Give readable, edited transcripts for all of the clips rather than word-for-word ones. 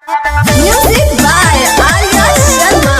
Music by Arya Sharma.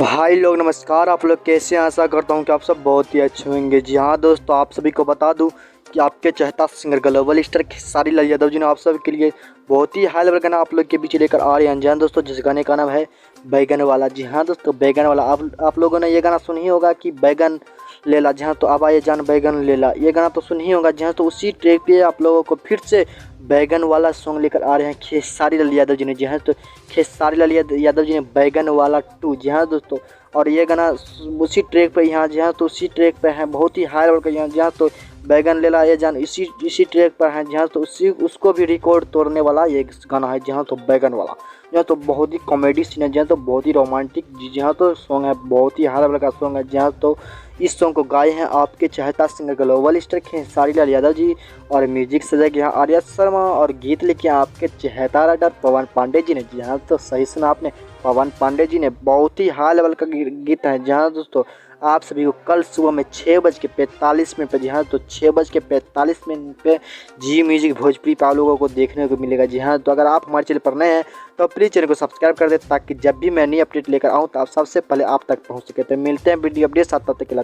भाई लोग नमस्कार। आप लोग कैसे हैं? आशा करता हूं कि आप सब बहुत ही अच्छे होंगे। जी हाँ दोस्तों, आप सभी को बता दूं कि आपके चहेता singer global star Khesari Lal Yadav ji ने आप सभी के लिए बहुत ही हाई लेवल गाना आप लोग के बीच लेकर आ रहे हैं। जी हाँ दोस्तों, जिस गाने का नाम है बैगन वाला। जी हाँ दोस्तों, बैगन वाला आप लोगों ने ये गाना सुन ही होगा कि बैगन लेला। जी हाँ, तो अब आइए जान बैगन लेला, ये गाना तो सुन ही होगा। जी हाँ, तो उसी ट्रैक पे आप लोगों को फिर से बैगन वाला सॉन्ग लेकर आ रहे हैं खेसारी लाल यादव जी ने। जी हाँ, तो खेसारी लाल यादव जी ने बैगन वाला 2। जी हाँ दोस्तों, और ये गाना उसी ट्रैक पे यहाँ। जी हाँ, तो उसी ट्रैक पे है, बहुत ही हाई लेवल का यहाँ। जी हाँ, तो बैगन लेला ये जान इसी ट्रैक पर है। जी हाँ, तो उसको भी रिकॉर्ड तोड़ने वाला ये गाना है। जी हाँ, तो बैगन वाला। जी हाँ, तो बहुत ही कॉमेडी सीन है। जी हाँ, तो बहुत ही रोमांटिक जी हाँ तो सॉन्ग है, बहुत ही हाई लेवल का सॉन्ग है। जी हाँ, तो इस सॉन्ग को गाए हैं आपके चहेता singer global star Khesari Lal Yadav ji, और म्यूजिक सजाए गया आर्या शर्मा, और गीत लिखे आपके चहेता राइटर पवन पांडे जी ने। जी हाँ, तो सही सुना आपने, पवन पांडे जी ने। बहुत ही हाई लेवल का गीत है। जी हाँ दोस्तों, आप सभी को कल सुबह में 6:45 पे, जी हाँ तो 6:45 पे जी म्यूजिक भोजपुरी पे आप लोगों को देखने को मिलेगा। जी हाँ, तो अगर आप हमारे चैनल पर नए हैं तो प्लीज़ चैनल को सब्सक्राइब कर दें, ताकि जब भी मैं नई अपडेट लेकर आऊँ तो आप सबसे पहले आप तक पहुँच सके। तो मिलते हैं वीडियो अपडेट साथ, तब तक के लिए।